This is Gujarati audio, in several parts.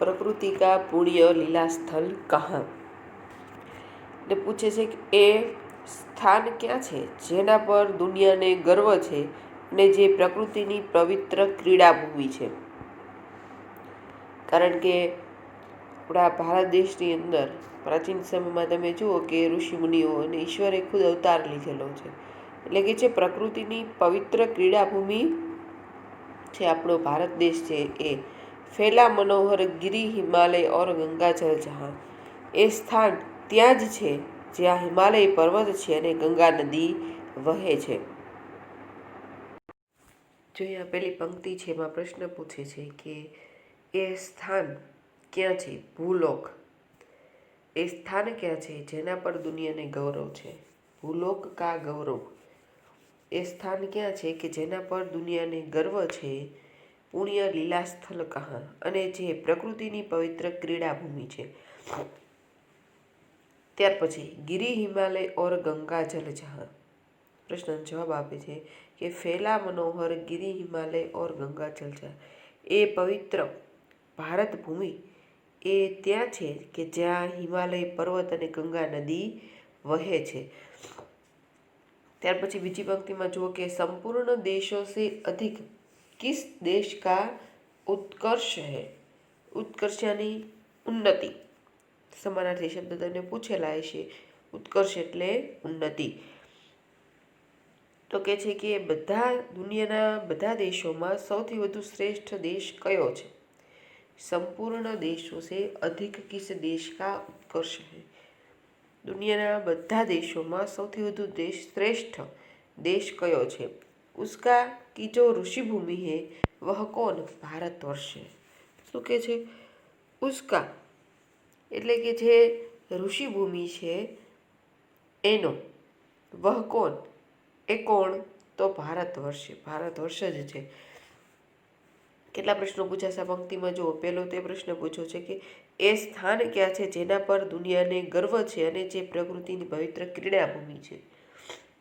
प्रकृति का पुण्य लीला स्थल कहाँ? ने पूछे છે કે એ સ્થાન ક્યાં છે જેના પર દુનિયાને ગર્વ છે અને જે પ્રકૃતિની પવિત્ર ક્રીડાભૂમિ છે. કારણ કે આપણા ભારત દેશની અંદર પ્રાચીન સમયમાં તમે જુઓ કે ઋષિમુનિઓ અને ઈશ્વરે ખુદ અવતાર લીધેલો છે. એટલે કે જે પ્રકૃતિની પવિત્ર ક્રીડાભૂમિ છે આપણો ભારત દેશ છે એ ફેલા મનોહર ગિરી હિમાલય ઓર ગંગાજળ જહાં એ સ્થાન ત્યાં જ છે જ્યાં હિમાલય પર્વત છે અને ગંગા નદી વહે છે. જો અહીંયા પેલી પંક્તિ છે એમાં પ્રશ્ન પૂછે છે કે એ સ્થાન ક્યાં છે? ભૂલોક. એ સ્થાન ક્યાં છે જેના પર દુનિયાને ગૌરવ છે? ભૂલોક કા ગૌરવ. એ સ્થાન ક્યાં છે કે જેના પર દુનિયાને ગર્વ છે? પુણ્ય લીલા સ્થળ કહા. અને જે પ્રકૃતિની પવિત્ર ક્રીડાભૂમિ છે. ત્યાર પછી ગિરી હિમાલય ઓર ગંગા જલ જહાં. પ્રશ્નનો જવાબ આપે છે કે ફેલા મનોહર ગિરી હિમાલય ઓર ગંગા જલ જહાં. એ પવિત્ર ભારત ભૂમિ એ ત્યાં છે કે જ્યાં હિમાલય પર્વત અને ગંગા નદી વહે છે. ત્યાર પછી બીજી પંક્તિમાં જુઓ કે સંપૂર્ણ દેશો સે અધિક કિસ દેશ કા ઉત્કર્ષ હૈ. ઉત્કર્ષ યાની ઉન્નતિ. સમાનાર્થી શબ્દ તમને પૂછેલા હશે. ઉત્કર્ષ એટલે ઉન્નતિ. તો કે છે કે દુનિયાના બધા દેશોમાં સૌથી વધુ શ્રેષ્ઠ દેશ કયો છે? સંપૂર્ણ દેશો સે અધિક કિસ દેશ કા ઉત્કર્ષ હૈ. દુનિયાના બધા દેશોમાં સૌથી વધુ શ્રેષ્ઠ દેશ કયો છે? ઉસકા કી જો ઋષિભૂમિ હૈ વહ કોન? ભારત વર્ષ હૈ. શું કે છે? ઉસકા એટલે કે જે ઋષિભૂમિ છે એનો વહ કોન એ કોણ? તો ભારત વર્ષ. ભારત વર્ષ જ છે. કેટલા પ્રશ્નો પૂછાશે આ પંક્તિમાં જુઓ. પહેલો તે પ્રશ્ન પૂછ્યો છે કે એ સ્થાન ક્યાં છે જેના પર દુનિયાને ગર્વ છે અને જે પ્રકૃતિની પવિત્ર ક્રીડાભૂમિ છે.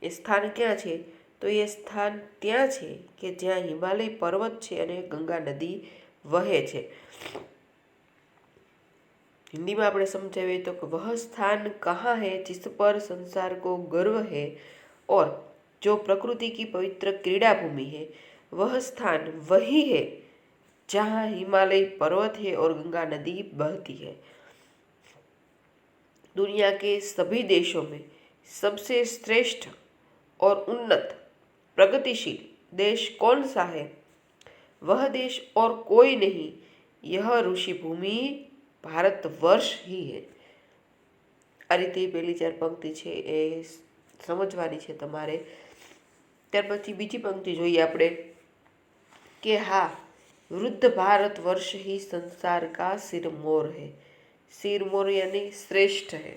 એ સ્થાન ક્યાં છે? તો એ સ્થાન ત્યાં છે કે જ્યાં હિમાલય પર્વત છે અને ગંગા નદી વહે છે. हिंदी में આપણે समझावे तो कि वह स्थान कहाँ है जिस पर संसार को गर्व है और जो प्रकृति की पवित्र क्रीड़ा भूमि है वह स्थान वही है जहाँ हिमालय पर्वत है और गंगा नदी बहती है. दुनिया के सभी देशों में सबसे श्रेष्ठ और उन्नत प्रगतिशील देश कौन सा है? वह देश और कोई नहीं, यह ऋषि भूमि ભારત વર્ષ હી હે. આ રીતે પહેલી 4 પંક્તિ છે એ સમજવાની છે તમારે. ત્યાર પછી બીજી પંક્તિ જોઈએ આપણે કે હા વૃદ્ધ ભારત વર્ષ ही संसार का सिरमौर है. सिरमौर यानी શ્રેષ્ઠ है.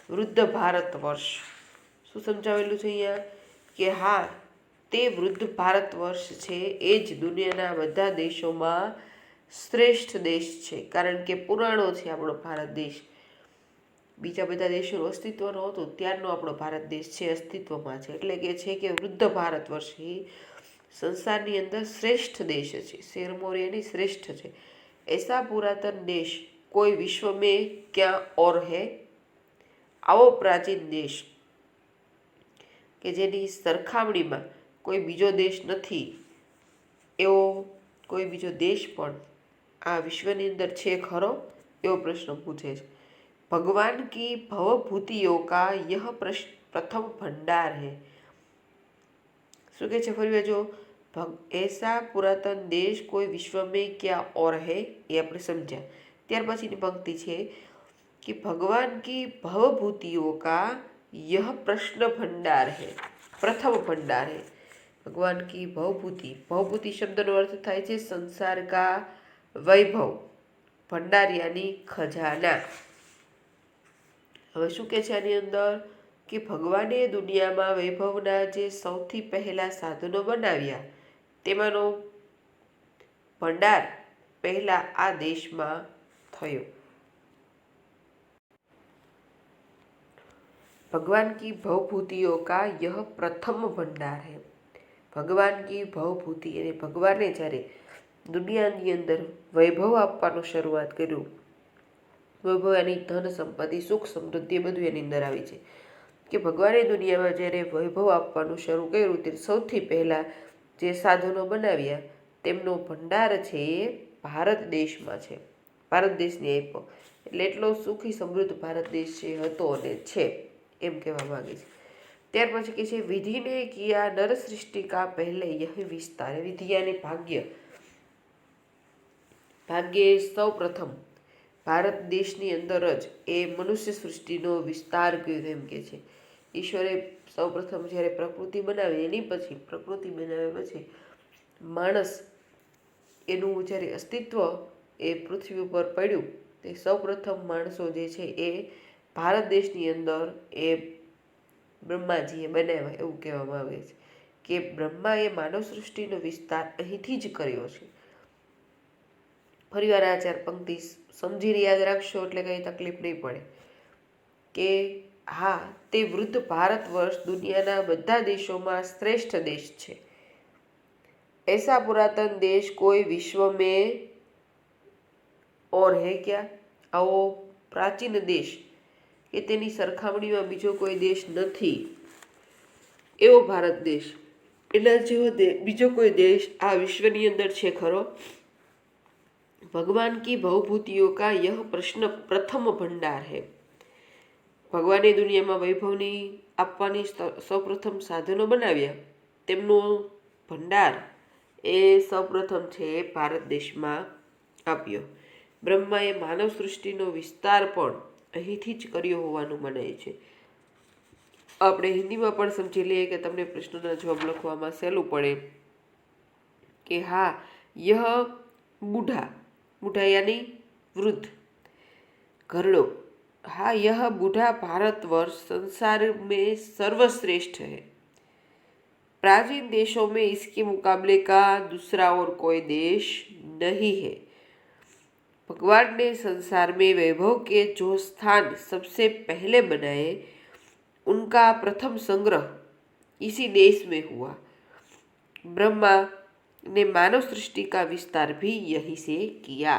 વૃદ્ધ ભારત વર્ષ શું સમજાવેલું છે અહીંયા કે હા તે વૃદ્ધ ભારત વર્ષ છે એ જ દુનિયાના બધા દેશોમાં શ્રેષ્ઠ દેશ છે. કારણ કે પુરાણો છે આપણો ભારત દેશ. બીજા બધા દેશોનું અસ્તિત્વ નહોતું ત્યારનો આપણો ભારત દેશ છે અસ્તિત્વમાં છે. એટલે કે છે કે વૃદ્ધ ભારત વર્ષ એ સંસારની અંદર શ્રેષ્ઠ દેશ છે. શેરમોરિયાની શ્રેષ્ઠ છે. ऐसा पुरातन देश कोई विश्व में क्या और है? આવો પ્રાચીન દેશ કે જેની સરખામણીમાં કોઈ બીજો દેશ નથી એવો કોઈ બીજો દેશ પણ આ વિશ્વની અંદર છે ખરો? એવો પ્રશ્ન પૂછે છે. ભગવાન की भवभूतियों का यह प्रथम भंडार है. શું કહે છે ફરી જો ऐसा पुरातन देश कोई विश्व में क्या और है એ આપણે સમજ્યા. ત્યાર પછીની પંક્તિ છે कि भगवान की भवभूतियों का यह प्रश्न भंडार है. प्रथम भंडार है. भगवान की भवभूति. भवभूति शब्दનો અર્થ થાય છે સંસાર કા વૈભવ. ભંડાર યાની ખજાના. હવે શું કે છે આની અંદર કે ભગવાને દુનિયામાં વૈભવના જે સૌથી પહેલા સાધનો બનાવ્યા તેમાંનો ભંડાર પહેલા આ દેશમાં થયો. भगवान की भवभूतियों का यह प्रथम भंडार है. भगवान की भवभूति એટલે ભગવાને જ્યારે દુનિયાની અંદર વૈભવ આપવાનું શરૂઆત કર્યું. વૈભવ એની ધન સંપત્તિ, સુખ સમૃદ્ધિ એ બધું એની અંદર આવી છે. કે ભગવાને દુનિયામાં જ્યારે વૈભવ આપવાનું શરૂ કર્યું ત્યારે સૌથી પહેલાં જે સાધનો બનાવ્યા તેમનો ભંડાર છે એ ભારત દેશમાં છે, ભારત દેશને આપ્યો. એટલે એટલો સુખી સમૃદ્ધ ભારત દેશ છે, હતો અને છે એમ કહેવા માંગે છે. ત્યાર પછી કહે છે વિધિને કિયા નર સૃષ્ટિ કા પહેલે યહ વિસ્તાર. વિધિ યાની ભાગ્ય. ભાગ્યે સૌ પ્રથમ ભારત દેશની અંદર જ એ મનુષ્ય સૃષ્ટિનો વિસ્તાર કર્યો એમ કે છે. ઈશ્વરે સૌ પ્રથમ જ્યારે પ્રકૃતિ બનાવી એની પછી પ્રકૃતિ બનાવ્યા પછી માણસ એનું જ્યારે અસ્તિત્વ એ પૃથ્વી ઉપર પડ્યું તે સૌ પ્રથમ માણસો જે છે એ ભારત દેશની અંદર એ બ્રહ્માજીએ બનાવ્યા એવું કહેવામાં આવે છે કે બ્રહ્માએ માનવ સૃષ્ટિનો વિસ્તાર અહીંથી જ કર્યો છે. ફરીવાર આ ચાર પંક્તિ સમજીને યાદ રાખશો એટલે કંઈ તકલીફ નહીં પડે કે હા, તે વૃદ્ધ ભારત વર્ષ દુનિયાના બધા દેશોમાં શ્રેષ્ઠ દેશ છે. ऐसा पुरातन देश कोई विश्व में और है क्या? આવો પ્રાચીન દેશ કે તેની સરખામણીમાં બીજો કોઈ દેશ નથી એવો ભારત દેશ. એના જેવો બીજો કોઈ દેશ આ વિશ્વની અંદર છે ખરો? ભગવાન કી ભવભૂતિઓ કા યહ પ્રશ્ન પ્રથમ ભંડાર है. ભગવાને દુનિયામાં વૈભવની આપવાની સૌપ્રથમ સાધનો બનાવ્યા તેમનો ભંડાર એ સૌપ્રથમ છે ભારત દેશમાં આપ્યો. બ્રહ્માએ માનવ સૃષ્ટિનો વિસ્તાર પણ અહીંથી જ કર્યો હોવાનું મનાય છે. આપણે હિન્દીમાં પણ સમજી લઈએ કે તમને પ્રશ્નોના જવાબ લખવામાં સહેલું પડે કે હા યહ બૂઢા, बूढ़ा यानी वृद्ध, घरड़ो, हाँ यह बूढ़ा भारतवर्ष संसार में सर्वश्रेष्ठ है. प्राचीन देशों में इसके मुकाबले का दूसरा और कोई देश नहीं है. भगवान ने संसार में वैभव के जो स्थान सबसे पहले बनाए उनका प्रथम संग्रह इसी देश में हुआ. ब्रह्मा ने मानव सृष्टि का विस्तार भी यहीं से किया.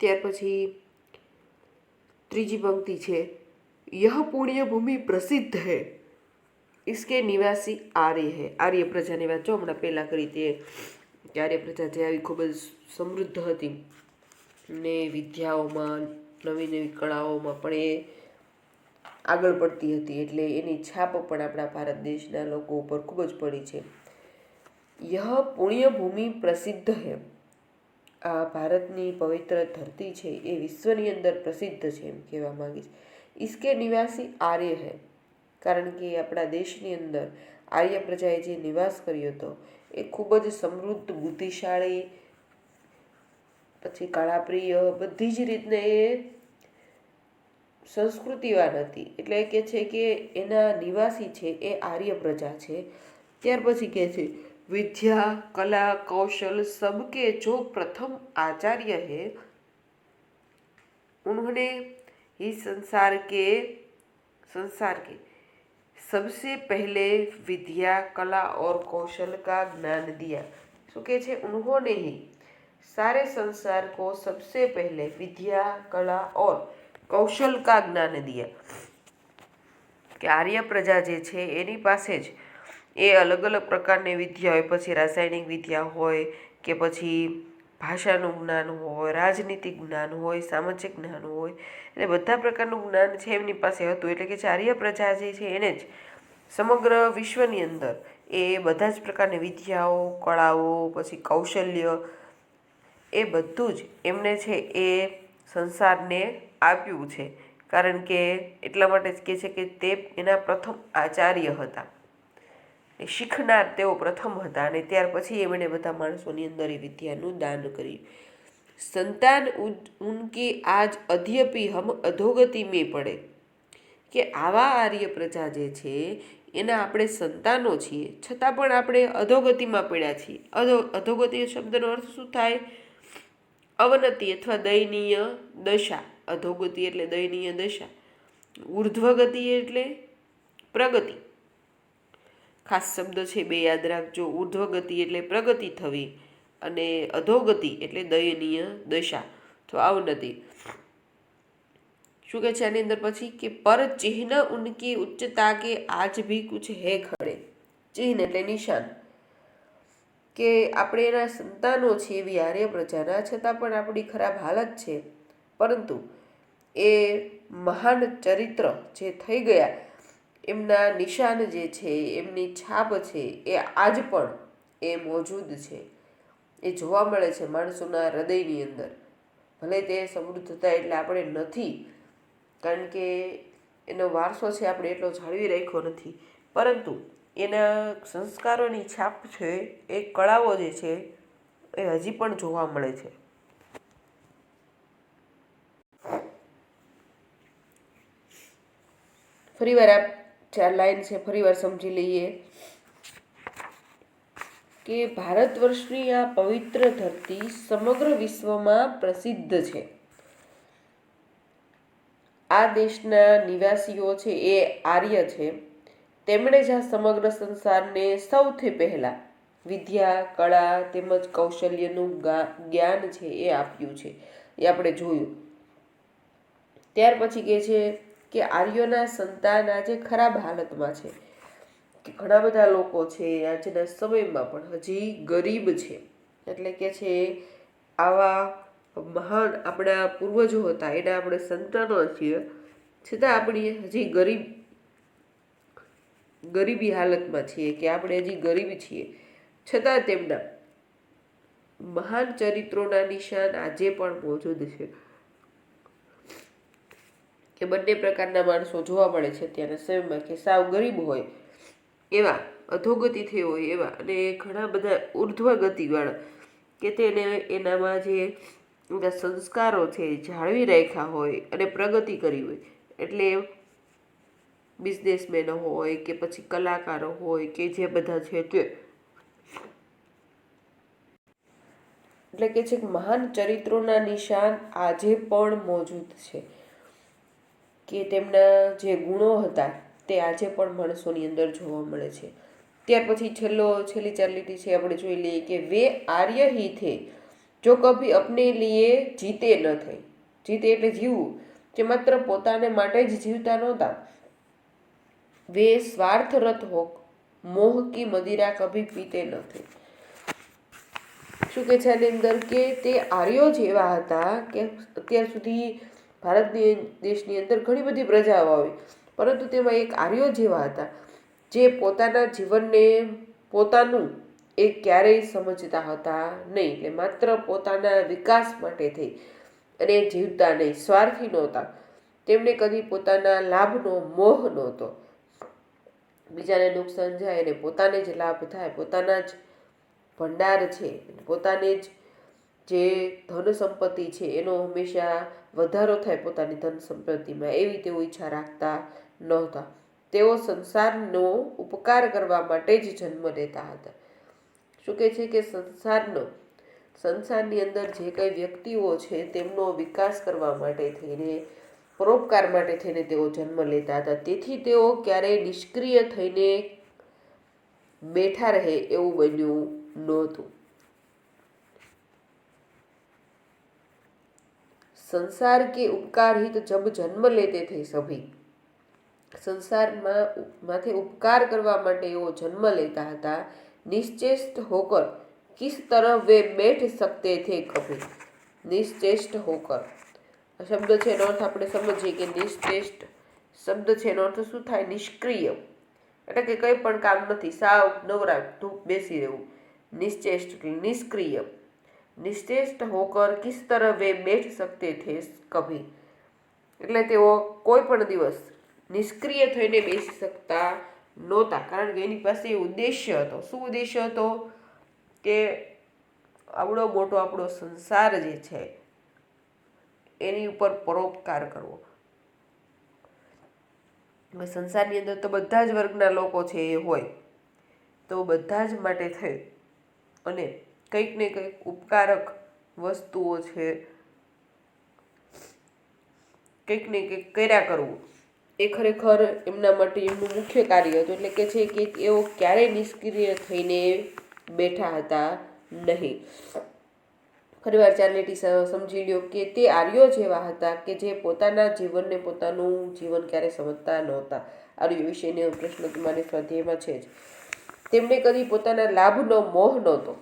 ત્યાર પછી ત્રીજી પંક્તિ છે यह पुण्य भूमि प्रसिद्ध है इसके निवासी आर्य है. આર્ય પ્રજાની વાત જો હમણાં પહેલાં કરી તે કે આર્ય પ્રજા જે આવી ખૂબ જ સમૃદ્ધ હતી ને વિદ્યાઓમાં નવી નવી કળાઓમાં પણ એ આગળ પડતી હતી એટલે એની છાપ પણ આપણા ભારત દેશના લોકો ઉપર ખૂબ જ પડી છે. यह पुण्य भूमि प्रसिद्ध है. આ ભારતની પવિત્ર ધરતી છે એ વિશ્વની અંદર પ્રસિદ્ધ છે એમ કહેવા માંગે છે. इसके निवासी आर्य है કારણ કે આપણા દેશની અંદર આર્ય પ્રજાએ જે નિવાસ કર્યો હતો એ ખૂબ જ સમૃદ્ધ, બુદ્ધિશાળી, પછી કળાપ્રિય, બધી જ રીતને એ સંસ્કૃતિવાન હતી. એટલે કે છે કે એના નિવાસી છે એ આર્ય પ્રજા છે. ત્યાર પછી કહે છે विद्या, कला, कौशल सबके जो प्रथम आचार्य है उन्होंने ही संसार के सबसे पहले विद्या, कला और कौशल का ज्ञान दिया. શું કહે છે? उन्होंने ही सारे संसार को सबसे पहले विद्या, कला और कौशल का ज्ञान दिया. કે આર્ય પ્રજા જે છે એની પાસે જ એ અલગ અલગ પ્રકારની વિદ્યા હોય, પછી રાસાયણિક વિદ્યા હોય કે પછી ભાષાનું જ્ઞાન હોય, રાજનીતિક જ્ઞાન હોય, સામાજિક જ્ઞાન હોય, એટલે બધા પ્રકારનું જ્ઞાન છે એમની પાસે હતું. એટલે કે આર્ય પ્રજા જે છે એને જ સમગ્ર વિશ્વની અંદર એ બધા જ પ્રકારની વિદ્યાઓ, કળાઓ, પછી કૌશલ્ય એ બધું જ એમને છે એ સંસારને આપ્યું છે. કારણ કે એટલા માટે જ કહે છે કે તે એના પ્રથમ આચાર્ય હતા, શીખનાર તેઓ પ્રથમ હતા અને ત્યાર પછી એમણે બધા માણસોની અંદર એ વિદ્યાનું દાન કર્યું. સંતાન ઉનકી આજ અધ્યપી હમ અધોગતિ મેં પડે. કે આવા આર્ય પ્રજા જે છે એના આપણે સંતાનો છીએ છતાં પણ આપણે અધોગતિમાં પડ્યા છીએ. અધોગતિ શબ્દનો અર્થ શું થાય? અવનતિ અથવા દયનીય દશા. અધોગતિ એટલે દયનીય દશા, ઉર્ધ્વગતિ એટલે પ્રગતિ. ખાસ શબ્દ છે બે યાદ રાખજો. ઉર્ધ્વગતિ એટલે પ્રગતિ થવી અને અધોગતિ એટલે દયનીય દશા તો અવનતિ. શું કહે છે આની અંદર પછી કે પર ચિહ્ન ઉનકી ઉચ્ચતા કે આજ ભી કુછ હે ખડે. ચિહ્ન એટલે નિશાન, કે આપણે એના સંતાનો છીએ એવી આર્ય પ્રજાના, છતાં પણ આપણી ખરાબ હાલત છે, પરંતુ એ મહાન ચરિત્ર જે થઈ ગયા એમના નિશાન જે છે, એમની છાપ છે, એ આજ પણ એ મોજૂદ છે, એ જોવા મળે છે માણસોના હૃદયની અંદર. ભલે તે સમૃદ્ધ હતા એટલે આપણે નથી, કારણ કે એનો વારસો છે આપણે એટલો જાળવી રાખ્યો નથી, પરંતુ એના સંસ્કારોની છાપ છે, એ કળાઓ જે છે એ હજી પણ જોવા મળે છે. ફરીવાર આ 4 લાઈન છે, ફરીવાર સમજી લઈએ કે ભારત વર્ષની આ પવિત્ર ધરતી સમગ્ર વિશ્વમાં પ્રસિદ્ધ છે. આ દેશના નિવાસીઓ છે એ આર્ય છે. તેમણે જ આ સમગ્ર સંસારને સૌથી પહેલા વિદ્યા, કળા તેમજ કૌશલ્યનું જ્ઞાન છે એ આપ્યું છે, એ આપણે જોયું. ત્યાર પછી કહે છે કે આર્યોના સંતાન આજે ખરાબ હાલતમાં છે, કે ઘણા બધા લોકો છે આજના સમયમાં પણ હજી ગરીબ છે. એટલે કે છે આવા મહાન આપણા પૂર્વજો હતા એના આપણે સંતાનો છીએ, છતાં આપણી હજી ગરીબી હાલતમાં છીએ, કે આપણે હજી ગરીબ છીએ, છતાં તેમના મહાન ચરિત્રોના નિશાન આજે પણ મોજૂદ છે. કે બંને પ્રકારના માણસો જોવા મળે છે અત્યારના સમયમાં, કે સાવ ગરીબ હોય એવા, અધોગતિ થઈ હોય એવા, અને ઘણા બધા ઉર્ધ્વગતિવાળા, કે તેને એનામાં જે સંસ્કારો છે જાળવી રાખ્યા હોય અને પ્રગતિ કરી હોય. એટલે બિઝનેસમેન હોય કે પછી કલાકારો હોય કે જે બધા છે તે, એટલે કે છે કે મહાન ચરિત્રોના નિશાન આજે પણ મોજૂદ છે, કે તેમના જે ગુણો હતા તે આજે પણ માણસોની અંદર જોવા મળે છે. ત્યાર પછી છેલ્લી 4 લીટી છે આપણે જોઈ લઈએ કે વે આર્ય હી થે જો કભી અપને લીએ જીતે ન થે. જીતે એટલે જીવવું, જે માત્ર પોતાને માટે જ જીવતા નહોતા. વે સ્વાર્થરત હોક મોહ કી મદિરા કભી પીતે ન થે. શું કે છે આની અંદર કે તે આર્યો જ એવા હતા કે અત્યાર સુધી ભારત દેશની અંદર ઘણી બધી પ્રજાઓ આવી, પરંતુ તેમાં એક આર્યો જેવા હતા જે પોતાના જીવનને પોતાનું એ ક્યારેય સમજતા હતા નહીં. એટલે માત્ર પોતાના વિકાસ માટે થઈ અને જીવતા નહીં, સ્વાર્થી નહોતા. તેમને કદી પોતાના લાભનો મોહ નહોતો. બીજાને નુકસાન જાય અને પોતાને જ લાભ થાય, પોતાના જ ભંડાર છે, પોતાને જ જે ધન સંપત્તિ છે એનો હંમેશા વધારો થાય પોતાની ધન સંપત્તિમાં, એવી તેઓ ઈચ્છા રાખતા નહોતા. તેઓ સંસારનો ઉપકાર કરવા માટે જ જન્મ લેતા હતા. શું કહે છે કે સંસારની અંદર જે કઈ વ્યક્તિઓ છે તેમનો વિકાસ કરવા માટે થઈને, પરોપકાર માટે થઈને તેઓ જન્મ લેતા હતા. તેથી તેઓ ક્યારેય નિષ્ક્રિય થઈને બેઠા રહે એવું બન્યું નહોતું. સંસાર કે ઉપકાર હિત જબ જન્મ લેતે થે સભી. સંસારમાં માથે ઉપકાર કરવા માટે એવો જન્મ લેતા હતા. નિશ્ચેષ્ટ હોકર કિસ તરહ વે બેઠ સકતે થે કભી. નિશ્ચેષ્ટ હોકર આ શબ્દ છે એનો અર્થ આપણે સમજીએ કે નિશ્ચેષ્ટ શબ્દ છે એનો અર્થ શું થાય? નિષ્ક્રિય, એટલે કે કંઈ પણ કામ નથી, સાવ નવરા ધૂપ બેસી રહેવું. નિશ્ચેષ્ટ એટલે નિષ્ક્રિય. નિશ્ચેષ્ટ હોકર કિસ તરહ વે બેઠ સકતે થે કભી, એટલે તેઓ કોઈ પણ દિવસ નિષ્ક્રિય થઈને બેસી શકતા નહોતા, કારણ કે એની પાસે ઉદ્દેશ્ય હતો. શું ઉદ્દેશ્ય હતો? કે આવડો મોટો આપણો સંસાર જે છે એની ઉપર પરોપકાર કરવો. હવે સંસારની અંદર તો બધા જ વર્ગના લોકો છે એ હોય, તો બધા જ માટે થઈ અને કંઈક ને કંઈક ઉપકારક વસ્તુઓ છે, કંઈક ને કંઈક કર્યા કરવું, એ ખરેખર એમના માટે એમનું મુખ્ય કાર્ય હતું. એટલે કે છે કે એઓ ક્યારેય નિષ્ક્રિય થઈને બેઠા હતા નહીં. ફરીવાર 4 લીટી સમજી લ્યો કે તે આર્યો જેવા હતા કે જે પોતાના જીવનને પોતાનું જીવન ક્યારે સમજતા નહોતા. આર્યો વિશેનો પ્રશ્ન તમારે સ્વાધ્યાયમાં છે જ. તેમને કદી પોતાના લાભનો મોહ નહોતો.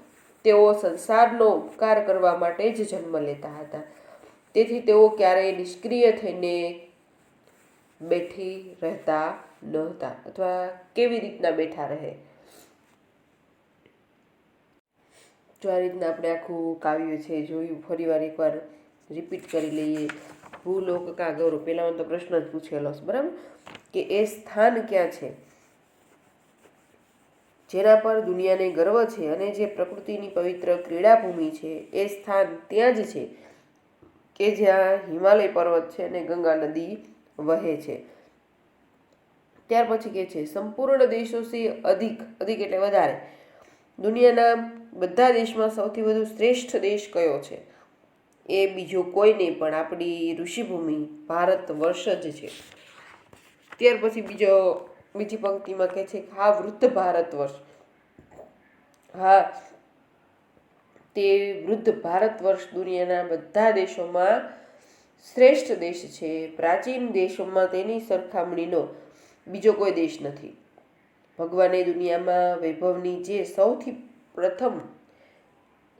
તેઓ સંસારનો ઉપકાર કરવા માટે જ જન્મ લેતા હતા. તેથી તેઓ ક્યારેય નિષ્ક્રિય થઈને બેઠી રહેતા ન હતા. અથવા કેવી રીતના બેઠા રહે, જો આ રીતના આપણે આખું કાવ્ય છે જોયું. ફરીવાર એકવાર રિપીટ કરી લઈએ. ભૂલોક કા ગૌરવ, પહેલામાં તો પ્રશ્ન જ પૂછેલો છે, બરાબર, કે એ સ્થાન ક્યાં છે જેના પર દુનિયાને ગર્વ છે અને જે પ્રકૃતિની પવિત્ર ક્રીડાભૂમિ છે. એ સ્થાન ત્યાં જ છે કે જ્યાં હિમાલય પર્વત છે અને ગંગા નદી વહે છે. ત્યાર પછી કે છે સંપૂર્ણ દેશોથી અધિક, અધિક એટલે વધારે, દુનિયાના બધા દેશમાં સૌથી વધુ શ્રેષ્ઠ દેશ કયો છે? એ બીજો કોઈ નહીં પણ આપણી ઋષિભૂમિ ભારત વર્ષ જ છે. ત્યાર પછી બીજી પંક્તિમાં કહે છે હા વૃદ્ધ ભારત વર્ષ. હા, તે વૃદ્ધ ભારત વર્ષ દુનિયાના બધા દેશોમાં શ્રેષ્ઠ દેશ છે. પ્રાચીન દેશોમાં તેની સરખામણીનો બીજો કોઈ દેશ નથી. ભગવાને દુનિયામાં વૈભવની જે સૌથી પ્રથમ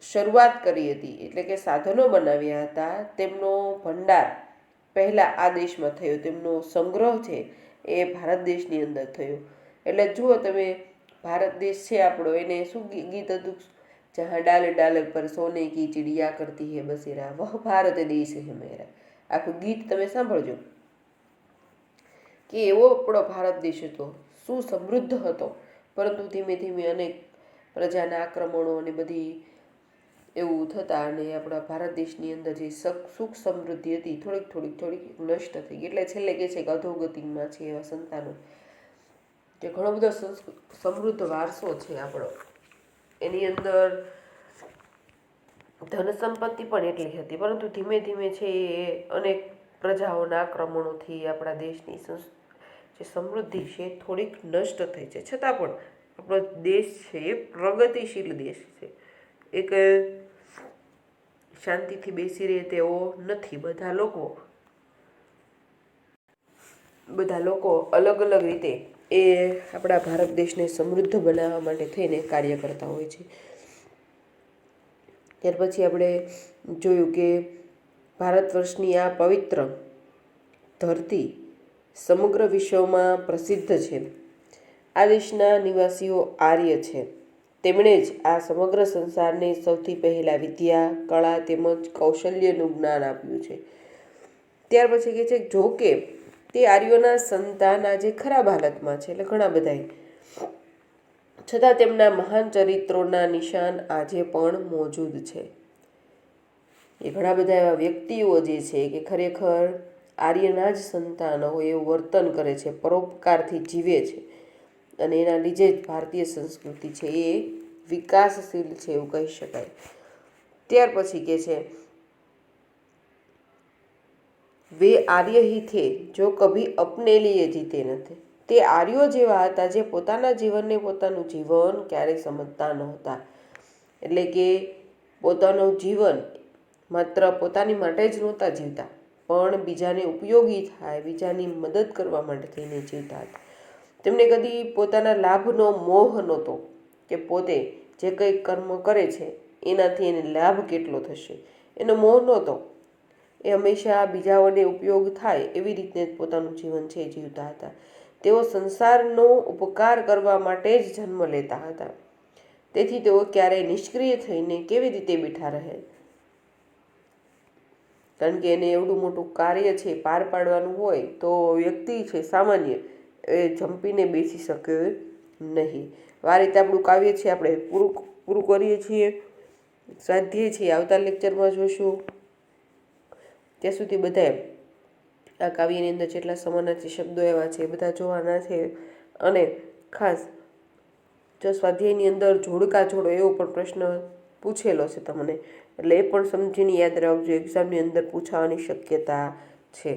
શરૂઆત કરી હતી, એટલે કે સાધનો બનાવ્યા હતા, તેમનો ભંડાર પહેલા આ દેશમાં થયો. તેમનો સંગ્રહ છે એ ભારત દેશની અંદર થયો. એટલે જુઓ તમે, ભારત દેશ છે આપણો, એને શું ગીત હતું? જहाँ डाल डाल पर सोने की चिड़िया करती है बसेरा वह भारત દેશ હે મેરા. આખું ગીત તમે સાંભળજો કે એવો આપણો ભારત દેશ હતો, શું સમૃદ્ધ હતો. પરંતુ ધીમે ધીમે અનેક પ્રજાના આક્રમણો અને બધી એવું થતા અને આપણા ભારત દેશની અંદર જે સુખ સમૃદ્ધિ હતી થોડીક નષ્ટ થઈ ગઈ. એટલે છેલ્લે કહે છે કે અધોગતિમાં છે એવા સંતાનો, કે ઘણો બધો સમૃદ્ધ વારસો છે આપણો, એની અંદર ધન સંપત્તિ પણ એટલી હતી, પરંતુ ધીમે ધીમે છે એ અનેક પ્રજાઓના આક્રમણોથી આપણા દેશની જે સમૃદ્ધિ છે થોડીક નષ્ટ થઈ છે. છતાં પણ આપણો દેશ છે એ પ્રગતિશીલ દેશ છે. એક શાંતિથી બેસી રહે તેવો નથી. બધા લોકો અલગ અલગ રીતે એ આપણા ભારત દેશને સમૃદ્ધ બનાવવા માટે થઈને કાર્ય કરતા હોય છે. ત્યાર પછી આપણે જોયું કે ભારત વર્ષની આ પવિત્ર ધરતી સમગ્ર વિશ્વમાં પ્રસિદ્ધ છે. આ દેશના નિવાસીઓ આર્ય છે. તેમણે જ આ સમગ્ર સંસારને સૌથી પહેલા વિદ્યા, કળા તેમજ કૌશલ્યનું જ્ઞાન આપ્યું છે. ત્યાર પછી કહે છે જો કે તે આર્યોના સંતાન આજે ખરાબ હાલતમાં છે, એટલે ઘણા બધા, છતાં તેમના મહાન ચરિત્રોના નિશાન આજે પણ મોજૂદ છે. એ ઘણા બધા એવા વ્યક્તિઓ જે છે કે ખરેખર આર્યના જ સંતાન હોય એવું વર્તન કરે છે, પરોપકારથી જીવે છે, અને એના લીધે જ ભારતીય સંસ્કૃતિ છે એ વિકાસશીલ છે એવું કહી શકાય. ત્યાર પછી કે છે વે આર્ય હી થે જો કભી અપને લીએ જીતે નથી. તે આર્યો જેવા હતા જે પોતાના જીવનને પોતાનું જીવન ક્યારેય સમજતા નહોતા. એટલે કે પોતાનું જીવન માત્ર પોતાની માટે જ નહોતા જીવતા, પણ બીજાને ઉપયોગી થાય, બીજાની મદદ કરવા માટે થઈને જીવતા હતા. તેમને કદી પોતાના લાભનો મોહ નહોતો, કે પોતે જે કંઈ કર્મ કરે છે એનાથી એને લાભ કેટલો થશે એનો મોહ નહોતો. એ હંમેશા બીજાઓને ઉપયોગ થાય એવી રીતે પોતાનું જીવન છે જીવતા હતા. તેઓ સંસારનો ઉપકાર કરવા માટે જ જન્મ લેતા હતા. તેથી તેઓ ક્યારેય નિષ્ક્રિય થઈને કેવી રીતે બેઠા રહે, કારણ કે એને એવડું મોટું કાર્ય છે પાર પાડવાનું હોય તો વ્યક્તિ છે સામાન્ય એ જંપીને બેસી શકે નહીં. આ રીતે આપણું કાવ્ય છે આપણે પૂરું કરીએ છીએ. સ્વાધ્યાય છીએ આવતા લેક્ચરમાં જોશું. ત્યાં સુધી બધાએ આ કાવ્યની અંદર જેટલા સમાનાર્થી શબ્દો એવા છે એ બધા જોવાના છે. અને ખાસ જો સ્વાધ્યાયની અંદર જોડકા જોડો એવો પણ પ્રશ્ન પૂછેલો છે તમને, એટલે એ પણ સમજીને યાદ રાખજો, એક્ઝામની અંદર પૂછાવાની શક્યતા છે.